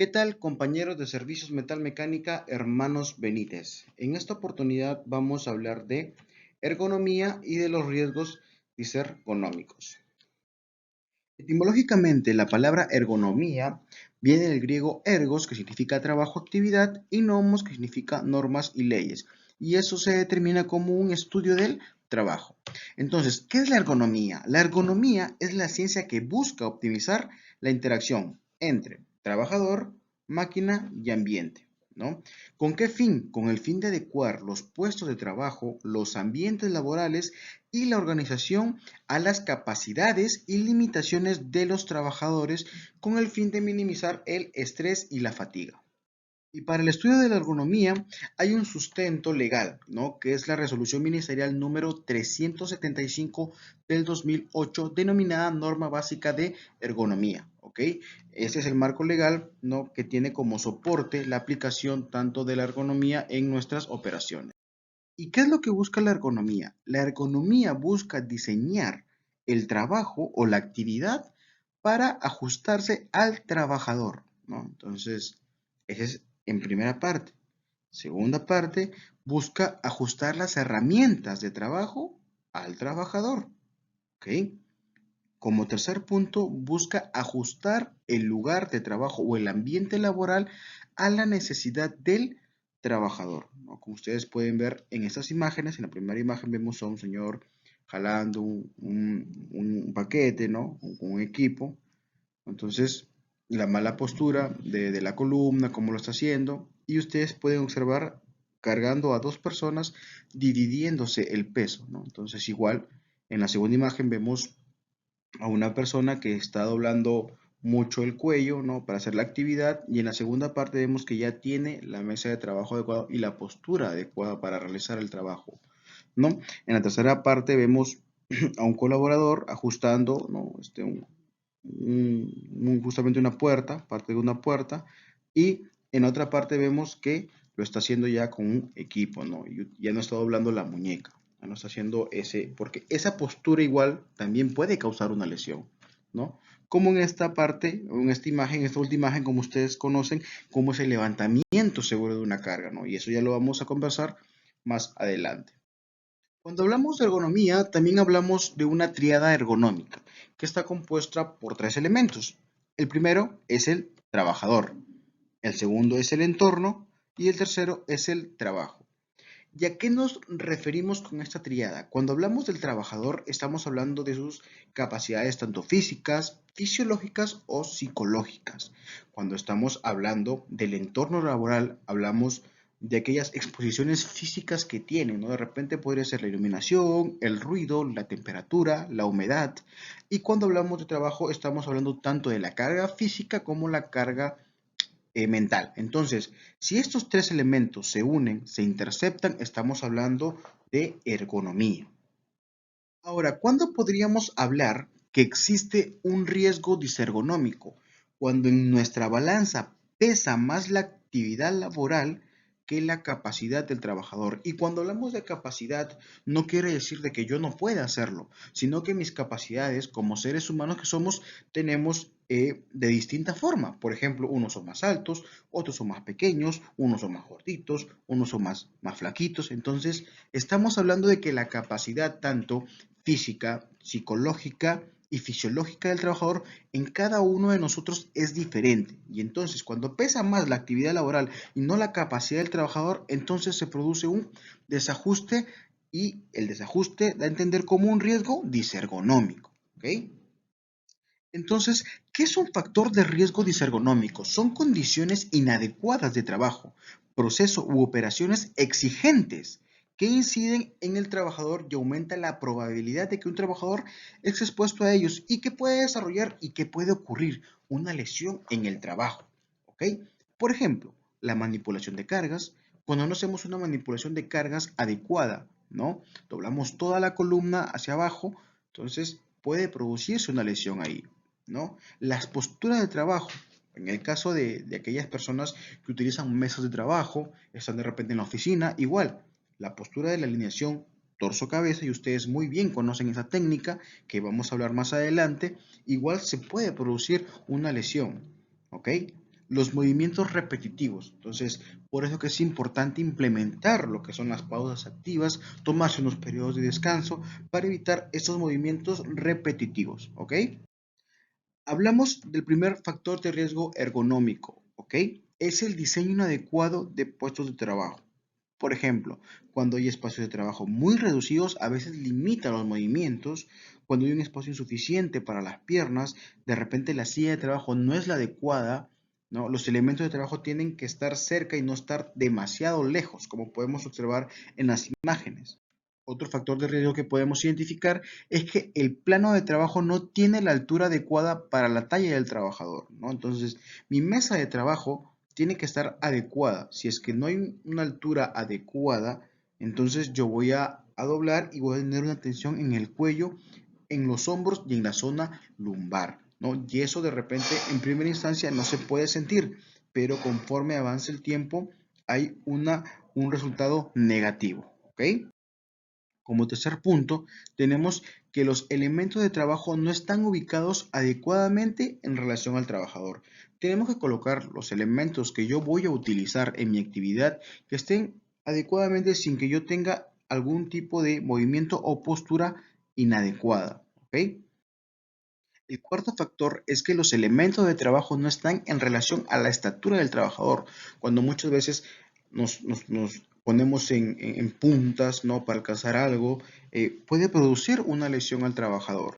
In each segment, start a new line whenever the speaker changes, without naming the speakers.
¿Qué tal, compañeros de Servicios Metalmecánica, hermanos Benítez? En esta oportunidad vamos a hablar de ergonomía y de los riesgos disergonómicos. Etimológicamente, la palabra ergonomía viene del griego ergos, que significa trabajo, actividad, y nomos, que significa normas y leyes. Y eso se determina como un estudio del trabajo. Entonces, ¿qué es la ergonomía? La ergonomía es la ciencia que busca optimizar la interacción entre trabajador, máquina y ambiente, ¿no? ¿Con qué fin? Con el fin de adecuar los puestos de trabajo, los ambientes laborales y la organización a las capacidades y limitaciones de los trabajadores con el fin de minimizar el estrés y la fatiga. Y para el estudio de la ergonomía hay un sustento legal, ¿no? Que es la resolución ministerial número 375 del 2008, denominada Norma Básica de Ergonomía, ¿ok? Ese es el marco legal, ¿no? Que tiene como soporte la aplicación tanto de la ergonomía en nuestras operaciones. ¿Y qué es lo que busca la ergonomía? La ergonomía busca diseñar el trabajo o la actividad para ajustarse al trabajador, ¿no? Entonces, ese es en primera parte. Segunda parte, busca ajustar las herramientas de trabajo al trabajador, ¿ok? Como tercer punto, busca ajustar el lugar de trabajo o el ambiente laboral a la necesidad del trabajador, ¿no? Como ustedes pueden ver en estas imágenes, en la primera imagen vemos a un señor jalando un paquete, ¿no? Un equipo. Entonces, la mala postura de la columna, cómo lo está haciendo, y ustedes pueden observar cargando a dos personas, dividiéndose el peso, ¿no? Entonces, igual, en la segunda imagen vemos a una persona que está doblando mucho el cuello, ¿no? Para hacer la actividad, y en la segunda parte vemos que ya tiene la mesa de trabajo adecuada y la postura adecuada para realizar el trabajo, ¿no? En la tercera parte vemos a un colaborador ajustando, ¿no? Justamente una puerta, parte de una puerta, y en otra parte vemos que lo está haciendo ya con un equipo, ¿no? Y ya no está doblando la muñeca, ya no está haciendo ese, porque esa postura igual también puede causar una lesión, ¿no? Como en esta parte, en esta imagen, esta última imagen, como ustedes conocen, como es el levantamiento seguro de una carga, ¿no? Y eso ya lo vamos a conversar más adelante. Cuando hablamos de ergonomía, también hablamos de una tríada ergonómica, que está compuesta por tres elementos. El primero es el trabajador, el segundo es el entorno y el tercero es el trabajo. ¿Y a qué nos referimos con esta tríada? Cuando hablamos del trabajador, estamos hablando de sus capacidades tanto físicas, fisiológicas o psicológicas. Cuando estamos hablando del entorno laboral, hablamos de aquellas exposiciones físicas que tienen, ¿no? De repente podría ser la iluminación, el ruido, la temperatura, la humedad. Y cuando hablamos de trabajo, estamos hablando tanto de la carga física como la carga mental. Entonces, si estos tres elementos se unen, se interceptan, estamos hablando de ergonomía. Ahora, ¿cuándo podríamos hablar que existe un riesgo disergonómico? Cuando en nuestra balanza pesa más la actividad laboral que la capacidad del trabajador. Y cuando hablamos de capacidad, no quiere decir de que yo no pueda hacerlo, sino que mis capacidades como seres humanos que somos, tenemos de distinta forma. Por ejemplo, unos son más altos, otros son más pequeños, unos son más gorditos, unos son más flaquitos. Entonces, estamos hablando de que la capacidad tanto física, psicológica y fisiológica del trabajador en cada uno de nosotros es diferente. Y entonces, cuando pesa más la actividad laboral y no la capacidad del trabajador, entonces se produce un desajuste y el desajuste da a entender como un riesgo disergonómico. ¿Ok? Entonces, ¿qué es un factor de riesgo disergonómico? Son condiciones inadecuadas de trabajo, proceso u operaciones exigentes que inciden en el trabajador y aumenta la probabilidad de que un trabajador esté expuesto a ellos y que puede desarrollar y que puede ocurrir una lesión en el trabajo. ¿Ok? Por ejemplo, la manipulación de cargas. Cuando no hacemos una manipulación de cargas adecuada, ¿no? Doblamos toda la columna hacia abajo, entonces puede producirse una lesión ahí. ¿No? Las posturas de trabajo, en el caso de aquellas personas que utilizan mesas de trabajo, están de repente en la oficina, igual, la postura de la alineación torso-cabeza, y ustedes muy bien conocen esa técnica que vamos a hablar más adelante, igual se puede producir una lesión, ¿ok? los movimientos repetitivos. Entonces, por eso que es importante implementar lo que son las pausas activas, tomarse unos periodos de descanso para evitar estos movimientos repetitivos, ¿ok? Hablamos del primer factor de riesgo ergonómico, ¿ok? Es el diseño inadecuado de puestos de trabajo. Por ejemplo, cuando hay espacios de trabajo muy reducidos, a veces limitan los movimientos. Cuando hay un espacio insuficiente para las piernas, de repente la silla de trabajo no es la adecuada, ¿no? Los elementos de trabajo tienen que estar cerca y no estar demasiado lejos, como podemos observar en las imágenes. Otro factor de riesgo que podemos identificar es que el plano de trabajo no tiene la altura adecuada para la talla del trabajador, ¿no? Entonces, mi mesa de trabajo tiene que estar adecuada. Si es que no hay una altura adecuada, entonces yo voy a doblar y voy a tener una tensión en el cuello, en los hombros y en la zona lumbar, ¿no? Y eso de repente en primera instancia no se puede sentir, pero conforme avance el tiempo hay un resultado negativo, ¿ok? Como tercer punto, tenemos que los elementos de trabajo no están ubicados adecuadamente en relación al trabajador. Tenemos que colocar los elementos que yo voy a utilizar en mi actividad que estén adecuadamente sin que yo tenga algún tipo de movimiento o postura inadecuada. ¿Ok? El cuarto factor es que los elementos de trabajo no están en relación a la estatura del trabajador, cuando muchas veces nos ponemos en puntas, ¿no? Para alcanzar algo, puede producir una lesión al trabajador.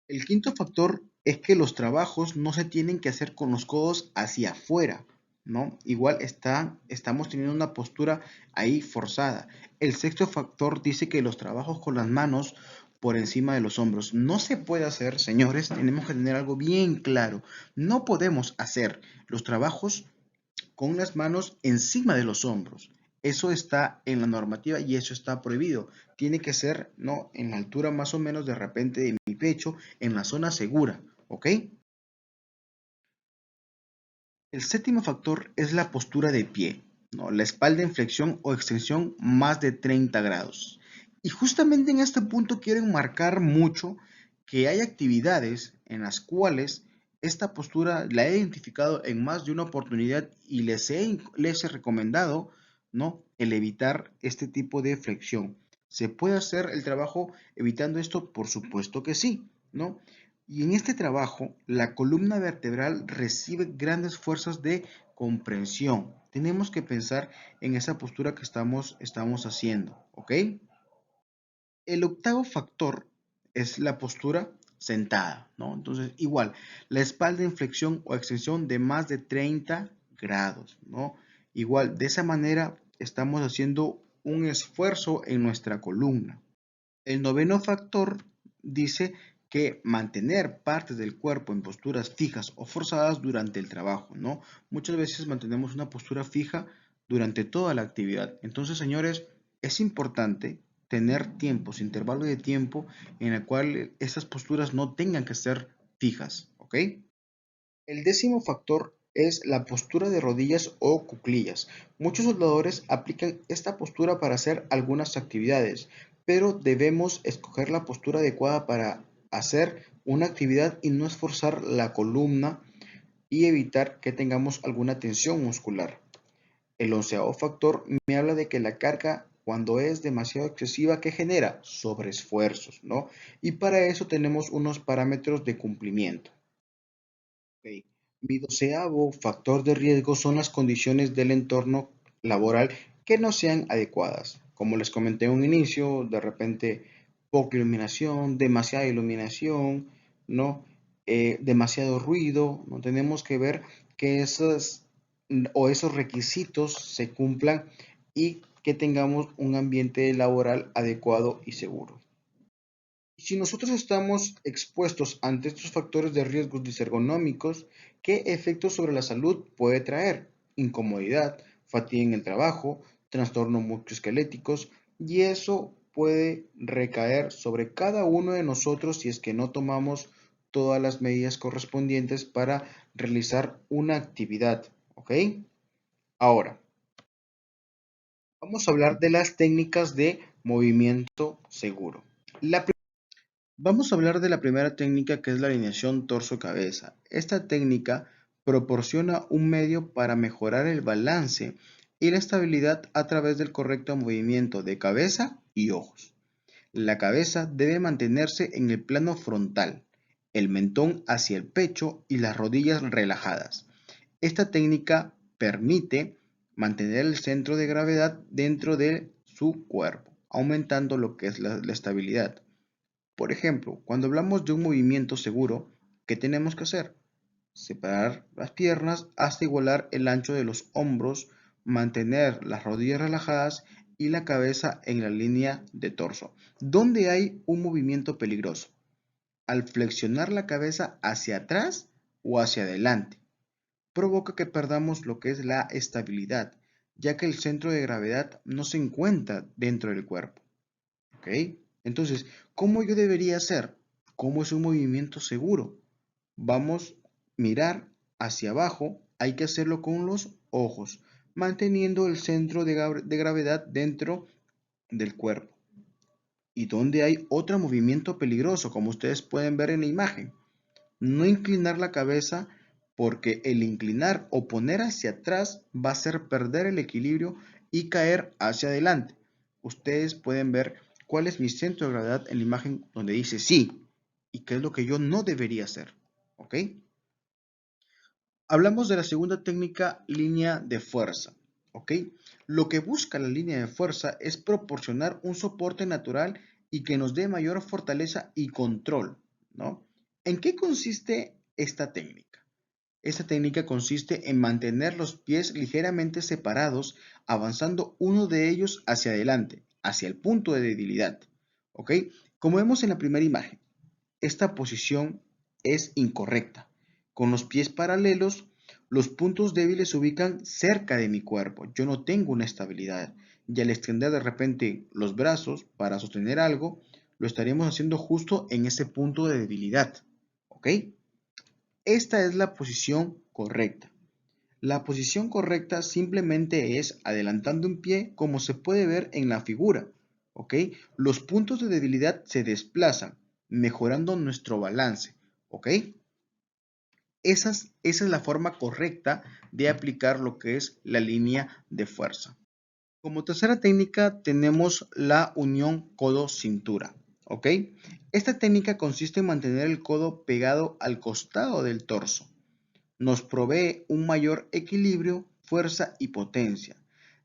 El quinto factor es que los trabajos no se tienen que hacer con los codos hacia afuera, ¿no? Igual estamos teniendo una postura ahí forzada. El sexto factor dice que los trabajos con las manos por encima de los hombros no se puede hacer, señores, tenemos que tener algo bien claro. No podemos hacer los trabajos con las manos encima de los hombros. Eso está en la normativa y eso está prohibido. Tiene que ser, ¿no? En la altura más o menos de repente de mi pecho, en la zona segura, ¿ok? El séptimo factor es la postura de pie, ¿no? La espalda en flexión o extensión más de 30 grados. Y justamente en este punto quiero enmarcar mucho que hay actividades en las cuales esta postura la he identificado en más de una oportunidad y les he recomendado, ¿no? El evitar este tipo de flexión. ¿Se puede hacer el trabajo evitando esto? Por supuesto que sí, ¿no? Y en este trabajo, la columna vertebral recibe grandes fuerzas de comprensión. Tenemos que pensar en esa postura que estamos haciendo, ¿ok? El octavo factor es la postura sentada, ¿no? Entonces, igual, la espalda en flexión o extensión de más de 30 grados, ¿no? Igual, de esa manera estamos haciendo un esfuerzo en nuestra columna. El noveno factor dice que mantener partes del cuerpo en posturas fijas o forzadas durante el trabajo, ¿no? Muchas veces mantenemos una postura fija durante toda la actividad. Entonces, señores, es importante tener tiempos, intervalos de tiempo en el cual estas posturas no tengan que ser fijas, ¿ok? El décimo factor es la postura de rodillas o cuclillas. Muchos soldadores aplican esta postura para hacer algunas actividades, pero debemos escoger la postura adecuada para hacer una actividad y no esforzar la columna y evitar que tengamos alguna tensión muscular. El onceavo factor me habla de que la carga cuando es demasiado excesiva, ¿qué genera? Sobreesfuerzos, ¿no? Y para eso tenemos unos parámetros de cumplimiento. Ok. Mi doceavo factor de riesgo son las condiciones del entorno laboral que no sean adecuadas. Como les comenté en un inicio, de repente poca iluminación, demasiada iluminación, ¿no? Demasiado ruido, ¿no? Tenemos que ver que esos requisitos se cumplan y que tengamos un ambiente laboral adecuado y seguro. Si nosotros estamos expuestos ante estos factores de riesgos disergonómicos, ¿qué efectos sobre la salud puede traer? Incomodidad, fatiga en el trabajo, trastornos musculoesqueléticos, y eso puede recaer sobre cada uno de nosotros si es que no tomamos todas las medidas correspondientes para realizar una actividad, ¿ok? Ahora, vamos a hablar de las técnicas de movimiento seguro. La Vamos a hablar de la primera técnica que es la alineación torso-cabeza. Esta técnica proporciona un medio para mejorar el balance y la estabilidad a través del correcto movimiento de cabeza y ojos. La cabeza debe mantenerse en el plano frontal, el mentón hacia el pecho y las rodillas relajadas. Esta técnica permite mantener el centro de gravedad dentro de su cuerpo, aumentando lo que es la estabilidad. Por ejemplo, cuando hablamos de un movimiento seguro, ¿qué tenemos que hacer? Separar las piernas hasta igualar el ancho de los hombros, mantener las rodillas relajadas y la cabeza en la línea de torso. ¿Dónde hay un movimiento peligroso? Al flexionar la cabeza hacia atrás o hacia adelante. Provoca que perdamos lo que es la estabilidad, ya que el centro de gravedad no se encuentra dentro del cuerpo. ¿Ok? Entonces, ¿cómo yo debería hacer? ¿Cómo es un movimiento seguro? Vamos a mirar hacia abajo, hay que hacerlo con los ojos, manteniendo el centro de gravedad dentro del cuerpo. Y donde hay otro movimiento peligroso, como ustedes pueden ver en la imagen, no inclinar la cabeza porque el inclinar o poner hacia atrás va a hacer perder el equilibrio y caer hacia adelante. Ustedes pueden ver cuál es mi centro de gravedad en la imagen donde dice sí y qué es lo que yo no debería hacer. ¿Ok? Hablamos de la segunda técnica, línea de fuerza. ¿Ok? Lo que busca la línea de fuerza es proporcionar un soporte natural y que nos dé mayor fortaleza y control, ¿no? ¿En qué consiste esta técnica? Esta técnica consiste en mantener los pies ligeramente separados, avanzando uno de ellos hacia adelante, hacia el punto de debilidad. ¿Ok? Como vemos en la primera imagen, esta posición es incorrecta. Con los pies paralelos, los puntos débiles se ubican cerca de mi cuerpo. Yo no tengo una estabilidad. Y al extender de repente los brazos para sostener algo, lo estaremos haciendo justo en ese punto de debilidad. ¿Ok? Esta es la posición correcta. La posición correcta simplemente es adelantando un pie como se puede ver en la figura. ¿Ok? Los puntos de debilidad se desplazan, mejorando nuestro balance. ¿Ok? Esa es la forma correcta de aplicar lo que es la línea de fuerza. Como tercera técnica tenemos la unión codo-cintura. ¿Ok? Esta técnica consiste en mantener el codo pegado al costado del torso. Nos provee un mayor equilibrio, fuerza y potencia,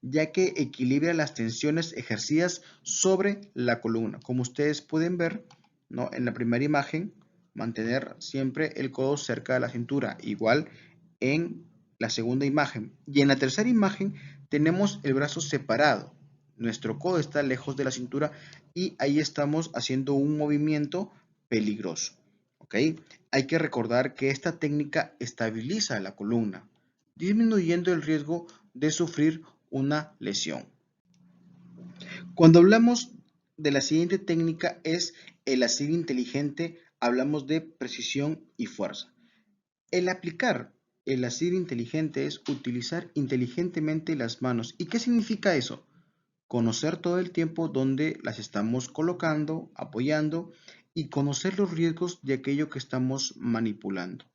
ya que equilibra las tensiones ejercidas sobre la columna. Como ustedes pueden ver, ¿no? En la primera imagen, mantener siempre el codo cerca de la cintura, igual en la segunda imagen. Y en la tercera imagen tenemos el brazo separado. Nuestro codo está lejos de la cintura y ahí estamos haciendo un movimiento peligroso. ¿Ok? Hay que recordar que esta técnica estabiliza la columna, disminuyendo el riesgo de sufrir una lesión. Cuando hablamos de la siguiente técnica es el asir inteligente, hablamos de precisión y fuerza. El aplicar el asir inteligente es utilizar inteligentemente las manos. ¿Y qué significa eso? Conocer todo el tiempo dónde las estamos colocando, apoyando y conocer los riesgos de aquello que estamos manipulando.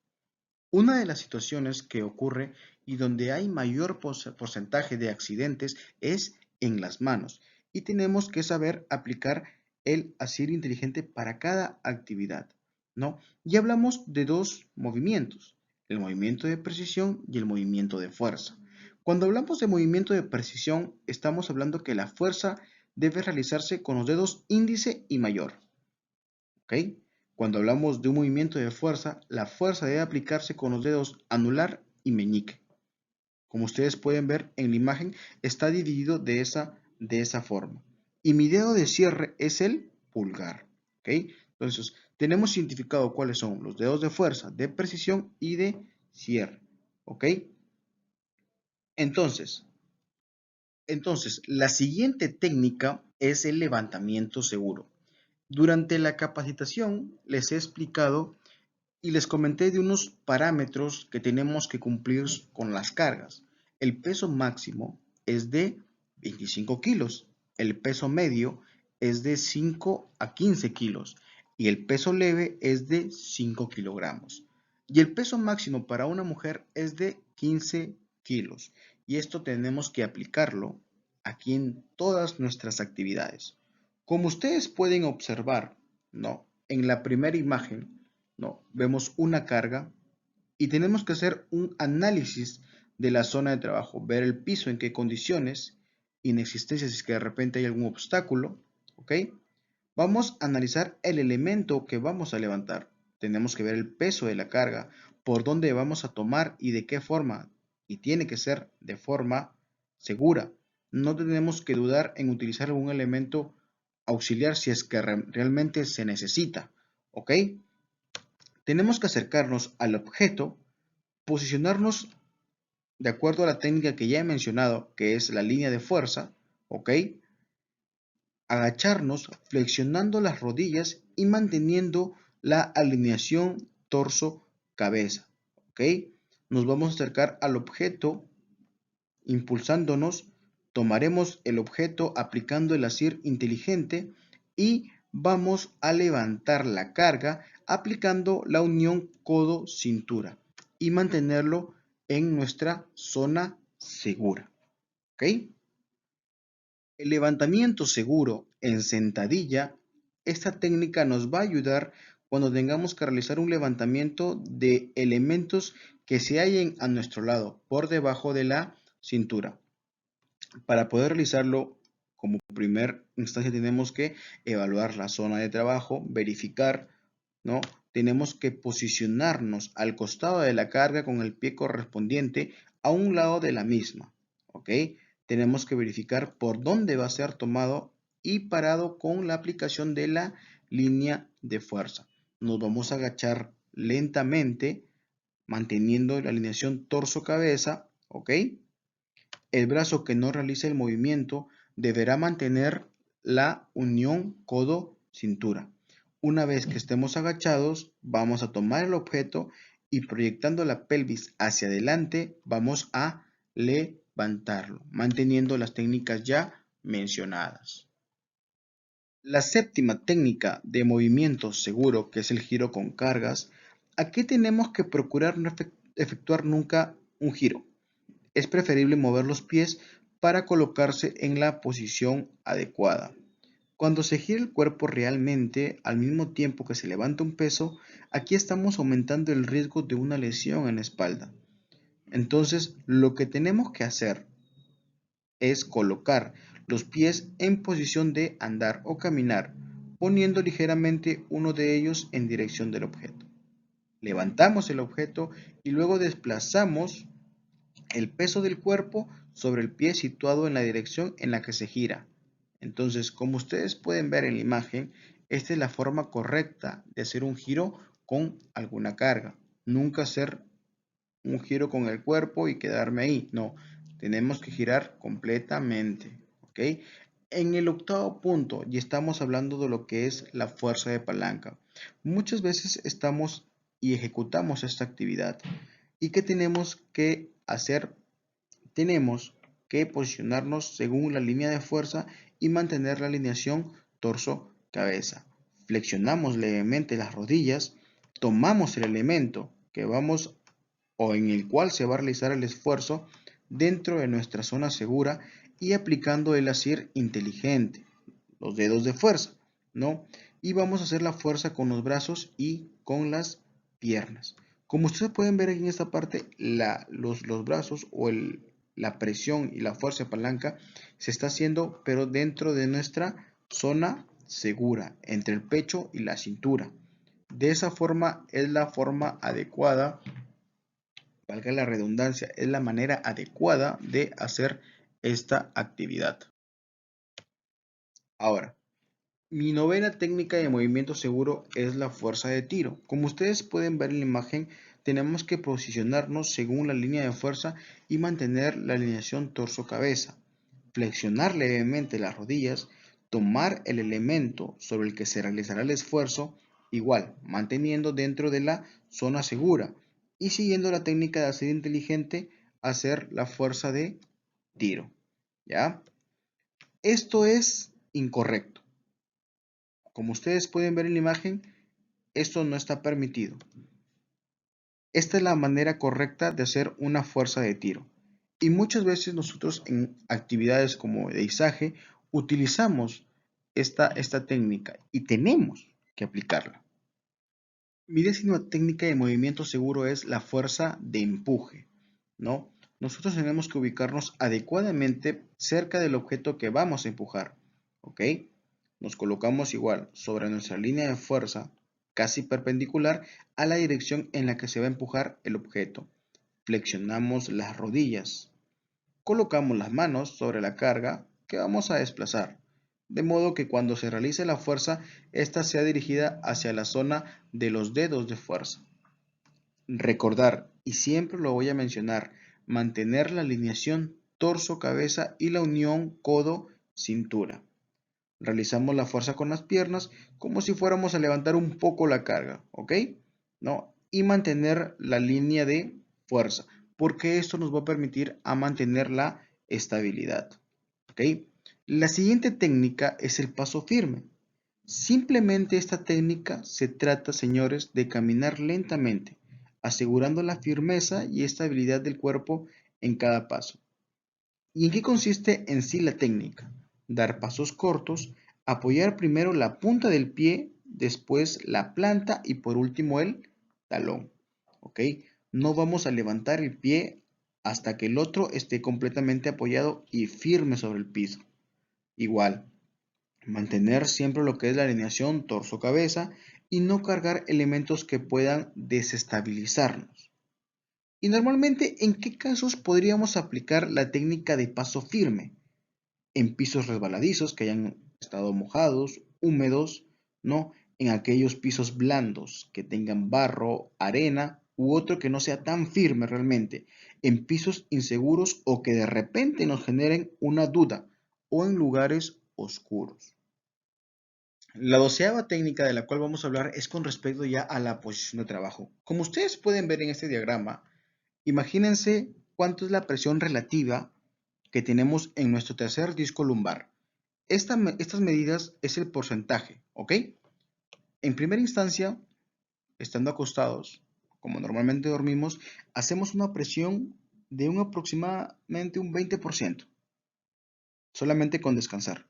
Una de las situaciones que ocurre y donde hay mayor porcentaje de accidentes es en las manos y tenemos que saber aplicar el asir inteligente para cada actividad, ¿no? Y hablamos de dos movimientos, el movimiento de precisión y el movimiento de fuerza. Cuando hablamos de movimiento de precisión, estamos hablando que la fuerza debe realizarse con los dedos índice y mayor, ¿ok? Cuando hablamos de un movimiento de fuerza, la fuerza debe aplicarse con los dedos anular y meñique. Como ustedes pueden ver en la imagen, está dividido de esa forma. Y mi dedo de cierre es el pulgar, ¿ok? Entonces, tenemos identificado cuáles son los dedos de fuerza, de precisión y de cierre, ¿ok? Entonces, la siguiente técnica es el levantamiento seguro. Durante la capacitación les he explicado y les comenté de unos parámetros que tenemos que cumplir con las cargas. El peso máximo es de 25 kilos, el peso medio es de 5 a 15 kilos y el peso leve es de 5 kilogramos. Y el peso máximo para una mujer es de 15 kilos. Y esto tenemos que aplicarlo aquí en todas nuestras actividades. Como ustedes pueden observar, ¿no? En la primera imagen, ¿no? Vemos una carga y tenemos que hacer un análisis de la zona de trabajo, ver el piso en qué condiciones, inexistencia si es que de repente hay algún obstáculo, ¿ok? Vamos a analizar el elemento que vamos a levantar. Tenemos que ver el peso de la carga, por dónde vamos a tomar y de qué forma. Y tiene que ser de forma segura. No tenemos que dudar en utilizar algún elemento auxiliar si es que realmente se necesita. ¿Ok? Tenemos que acercarnos al objeto, posicionarnos de acuerdo a la técnica que ya he mencionado, que es la línea de fuerza. ¿Ok? Agacharnos flexionando las rodillas y manteniendo la alineación torso-cabeza. ¿Ok? Nos vamos a acercar al objeto impulsándonos, tomaremos el objeto aplicando el asir inteligente y vamos a levantar la carga aplicando la unión codo-cintura y mantenerlo en nuestra zona segura. ¿Ok? El levantamiento seguro en sentadilla, esta técnica nos va a ayudar cuando tengamos que realizar un levantamiento de elementos que se hallen a nuestro lado, por debajo de la cintura. Para poder realizarlo, como primer instancia tenemos que evaluar la zona de trabajo, verificar, ¿no? Tenemos que posicionarnos al costado de la carga con el pie correspondiente a un lado de la misma, ¿ok? Tenemos que verificar por dónde va a ser tomado y parado con la aplicación de la línea de fuerza. Nos vamos a agachar lentamente, manteniendo la alineación torso-cabeza, ¿ok? El brazo que no realice el movimiento deberá mantener la unión codo-cintura. Una vez que estemos agachados, vamos a tomar el objeto y proyectando la pelvis hacia adelante, vamos a levantarlo, manteniendo las técnicas ya mencionadas. La séptima técnica de movimiento seguro, que es el giro con cargas, aquí tenemos que procurar no efectuar nunca un giro. Es preferible mover los pies para colocarse en la posición adecuada. Cuando se gira el cuerpo realmente al mismo tiempo que se levanta un peso, aquí estamos aumentando el riesgo de una lesión en la espalda. Entonces, lo que tenemos que hacer es colocar los pies en posición de andar o caminar, poniendo ligeramente uno de ellos en dirección del objeto. Levantamos el objeto y luego desplazamos el peso del cuerpo sobre el pie situado en la dirección en la que se gira. Entonces, como ustedes pueden ver en la imagen, esta es la forma correcta de hacer un giro con alguna carga. Nunca hacer un giro con el cuerpo y quedarme ahí. No, tenemos que girar completamente. ¿Ok? En el octavo punto, y estamos hablando de lo que es la fuerza de palanca. Muchas veces estamos y ejecutamos esta actividad. ¿Y qué tenemos que hacer? Tenemos que posicionarnos según la línea de fuerza y mantener la alineación torso-cabeza. Flexionamos levemente las rodillas, tomamos el elemento que vamos o en el cual se va a realizar el esfuerzo dentro de nuestra zona segura y aplicando el asir inteligente, los dedos de fuerza, ¿no? Y vamos a hacer la fuerza con los brazos y con las piernas. Como ustedes pueden ver aquí en esta parte, los brazos o la presión y la fuerza de palanca se está haciendo, pero dentro de nuestra zona segura, entre el pecho y la cintura. De esa forma es la forma adecuada, valga la redundancia, es la manera adecuada de hacer esta actividad. Ahora, mi novena técnica de movimiento seguro es la fuerza de tiro. Como ustedes pueden ver en la imagen, tenemos que posicionarnos según la línea de fuerza y mantener la alineación torso-cabeza. Flexionar levemente las rodillas, tomar el elemento sobre el que se realizará el esfuerzo, igual, manteniendo dentro de la zona segura y siguiendo la técnica de hacer inteligente, hacer la fuerza de tiro. ¿Ya? Esto es incorrecto. Como ustedes pueden ver en la imagen, esto no está permitido. Esta es la manera correcta de hacer una fuerza de tiro. Y muchas veces nosotros en actividades como de izaje utilizamos esta técnica y tenemos que aplicarla. Mi décima técnica de movimiento seguro es la fuerza de empuje, ¿no? Nosotros tenemos que ubicarnos adecuadamente cerca del objeto que vamos a empujar, ¿ok? Nos colocamos igual sobre nuestra línea de fuerza, casi perpendicular a la dirección en la que se va a empujar el objeto. Flexionamos las rodillas. Colocamos las manos sobre la carga que vamos a desplazar, de modo que cuando se realice la fuerza, ésta sea dirigida hacia la zona de los dedos de fuerza. Recordar, y siempre lo voy a mencionar, mantener la alineación torso-cabeza y la unión codo-cintura. Realizamos la fuerza con las piernas como si fuéramos a levantar un poco la carga, ¿ok? ¿No? Y mantener la línea de fuerza, porque esto nos va a permitir a mantener la estabilidad, ¿ok? La siguiente técnica es el paso firme. Simplemente esta técnica se trata, señores, de caminar lentamente, asegurando la firmeza y estabilidad del cuerpo en cada paso. ¿Y en qué consiste en sí la técnica? Dar pasos cortos, apoyar primero la punta del pie, después la planta y por último el talón. ¿Ok? No vamos a levantar el pie hasta que el otro esté completamente apoyado y firme sobre el piso. Igual, mantener siempre lo que es la alineación torso-cabeza y no cargar elementos que puedan desestabilizarnos. Y normalmente, ¿en qué casos podríamos aplicar la técnica de paso firme? En pisos resbaladizos que hayan estado mojados, húmedos, ¿no? En aquellos pisos blandos que tengan barro, arena u otro que no sea tan firme realmente. En pisos inseguros o que de repente nos generen una duda o en lugares oscuros. La doceava técnica de la cual vamos a hablar es con respecto ya a la posición de trabajo. Como ustedes pueden ver en este diagrama, imagínense cuánto es la presión relativa que tenemos en nuestro tercer disco lumbar. Estas medidas es el porcentaje, ¿ok? En primera instancia, estando acostados, como normalmente dormimos, hacemos una presión de aproximadamente un 20%, solamente con descansar.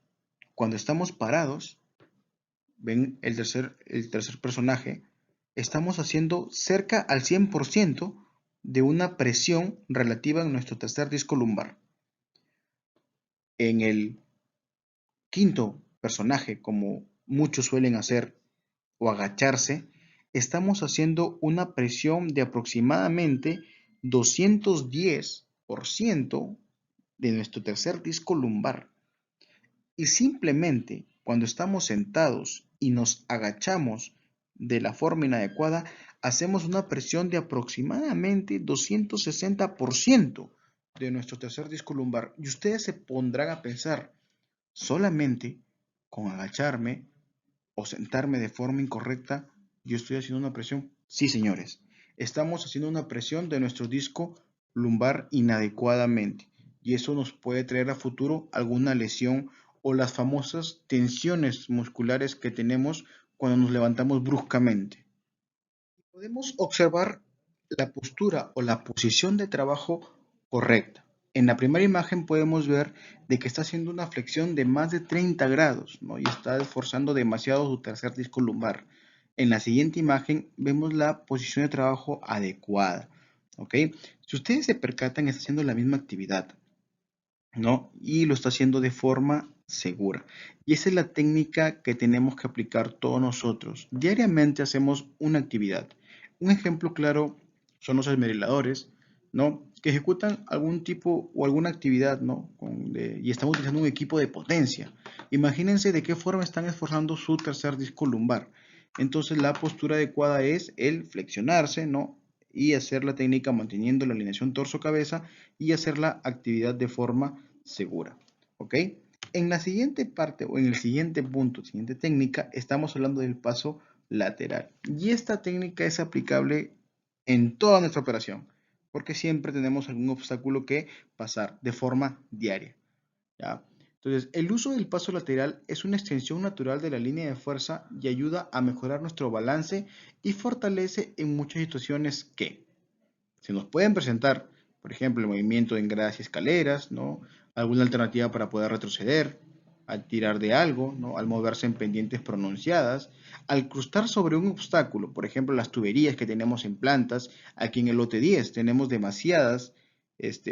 Cuando estamos parados, ven el tercer personaje, estamos haciendo cerca al 100% de una presión relativa en nuestro tercer disco lumbar. En el quinto personaje, como muchos suelen hacer o agacharse, estamos haciendo una presión de aproximadamente 210% de nuestro tercer disco lumbar. Y simplemente cuando estamos sentados y nos agachamos de la forma inadecuada, hacemos una presión de aproximadamente 260% de nuestro tercer disco lumbar. Y ustedes se pondrán a pensar, solamente con agacharme o sentarme de forma incorrecta, yo estoy haciendo una presión. Sí, señores, estamos haciendo una presión de nuestro disco lumbar inadecuadamente y eso nos puede traer a futuro alguna lesión o las famosas tensiones musculares que tenemos cuando nos levantamos bruscamente. Podemos observar la postura o la posición de trabajo correcta. En la primera imagen podemos ver de que está haciendo una flexión de más de 30 grados, ¿no? Y está esforzando demasiado su tercer disco lumbar. En la siguiente imagen vemos la posición de trabajo adecuada, ¿ok? Si ustedes se percatan, está haciendo la misma actividad, ¿no? Y lo está haciendo de forma segura. Y esa es la técnica que tenemos que aplicar todos nosotros. Diariamente hacemos una actividad. Un ejemplo claro son los esmeriladores, ¿no? Que ejecutan algún tipo o alguna actividad, ¿no? Y están utilizando un equipo de potencia. Imagínense de qué forma están esforzando su tercer disco lumbar. Entonces la postura adecuada es el flexionarse, ¿no? Y hacer la técnica manteniendo la alineación torso-cabeza y hacer la actividad de forma segura. ¿Ok? En la siguiente parte o en el siguiente punto, siguiente técnica, estamos hablando del paso lateral. Y esta técnica es aplicable en toda nuestra operación, porque siempre tenemos algún obstáculo que pasar de forma diaria. ¿Ya? Entonces, el uso del paso lateral es una extensión natural de la línea de fuerza y ayuda a mejorar nuestro balance y fortalece en muchas situaciones que Se nos pueden presentar, por ejemplo, el movimiento en gradas y escaleras, ¿no? Alguna alternativa para poder retroceder, al tirar de algo, ¿no? Al moverse en pendientes pronunciadas, al cruzar sobre un obstáculo, por ejemplo, las tuberías que tenemos en plantas, aquí en el lote 10 tenemos demasiadas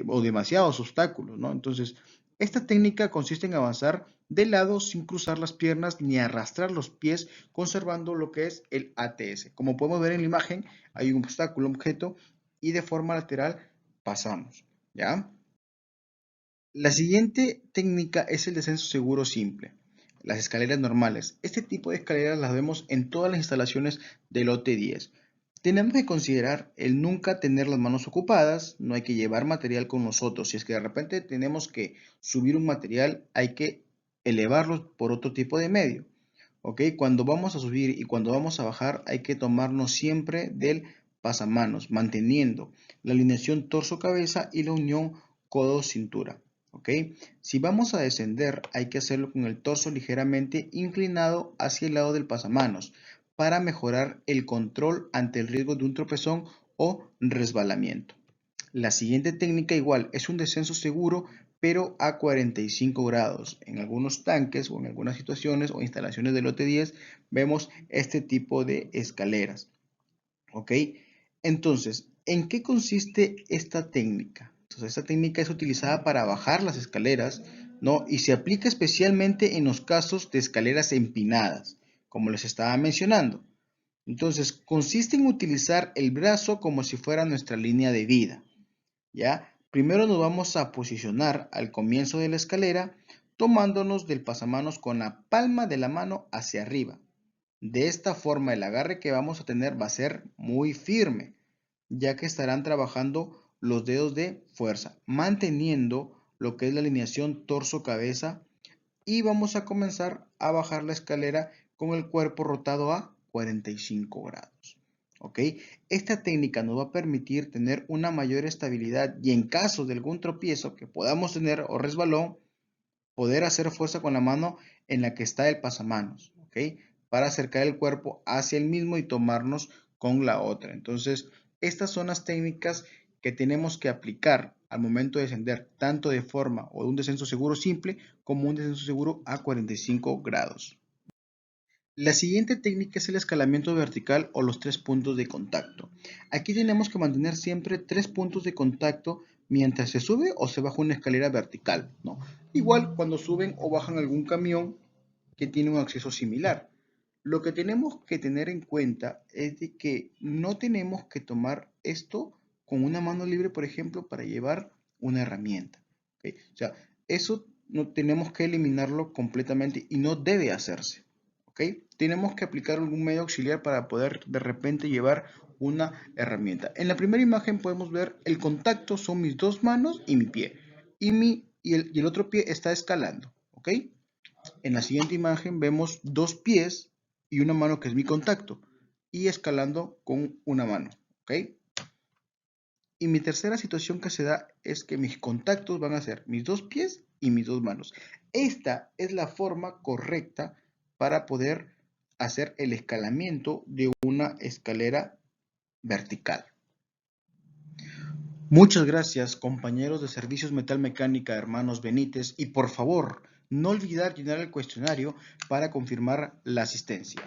o demasiados obstáculos, ¿no? Entonces, esta técnica consiste en avanzar de lado sin cruzar las piernas ni arrastrar los pies, conservando lo que es el ATS. Como podemos ver en la imagen, hay un obstáculo, un objeto, y de forma lateral pasamos, ¿ya? La siguiente técnica es el descenso seguro simple. Las escaleras normales. Este tipo de escaleras las vemos en todas las instalaciones del lote 10. Tenemos que considerar el nunca tener las manos ocupadas, no hay que llevar material con nosotros. Si es que de repente tenemos que subir un material, hay que elevarlo por otro tipo de medio. ¿Ok? Cuando vamos a subir y cuando vamos a bajar, hay que tomarnos siempre del pasamanos, manteniendo la alineación torso-cabeza y la unión codo-cintura. ¿Ok? Si vamos a descender, hay que hacerlo con el torso ligeramente inclinado hacia el lado del pasamanos para mejorar el control ante el riesgo de un tropezón o resbalamiento. La siguiente técnica igual es un descenso seguro, pero a 45 grados. En algunos tanques o en algunas situaciones o instalaciones del lote 10 vemos este tipo de escaleras. ¿Ok? Entonces, ¿en qué consiste esta técnica? Entonces, esta técnica es utilizada para bajar las escaleras, ¿no? Y se aplica especialmente en los casos de escaleras empinadas, como les estaba mencionando. Entonces, consiste en utilizar el brazo como si fuera nuestra línea de vida, ¿ya? Primero nos vamos a posicionar al comienzo de la escalera, tomándonos del pasamanos con la palma de la mano hacia arriba. De esta forma el agarre que vamos a tener va a ser muy firme, ya que estarán trabajando los dedos de fuerza, manteniendo lo que es la alineación torso-cabeza, y vamos a comenzar a bajar la escalera con el cuerpo rotado a 45 grados. ¿Ok? Esta técnica nos va a permitir tener una mayor estabilidad y en caso de algún tropiezo que podamos tener o resbalón, poder hacer fuerza con la mano en la que está el pasamanos, ¿ok? Para acercar el cuerpo hacia el mismo y tomarnos con la otra. Entonces, estas son las técnicas que tenemos que aplicar al momento de descender, tanto de forma o de un descenso seguro simple como un descenso seguro a 45 grados. La siguiente técnica es el escalamiento vertical o los 3 puntos de contacto. Aquí tenemos que mantener siempre 3 puntos de contacto mientras se sube o se baja una escalera vertical, ¿no? Igual cuando suben o bajan algún camión que tiene un acceso similar. Lo que tenemos que tener en cuenta es de que no tenemos que tomar esto con una mano libre, por ejemplo, para llevar una herramienta. ¿Ok? O sea, eso no tenemos que eliminarlo completamente y no debe hacerse. ¿Ok? Tenemos que aplicar algún medio auxiliar para poder de repente llevar una herramienta. En la primera imagen podemos ver el contacto son mis dos manos y mi pie. Y el otro pie está escalando. ¿Ok? En la siguiente imagen vemos dos pies y una mano que es mi contacto y escalando con una mano. ¿Ok? Y mi tercera situación que se da es que mis contactos van a ser mis dos pies y mis dos manos. Esta es la forma correcta para poder hacer el escalamiento de una escalera vertical. Muchas gracias, compañeros de Servicios Metal Mecánica, hermanos Benítez, y por favor, no olvidar llenar el cuestionario para confirmar la asistencia.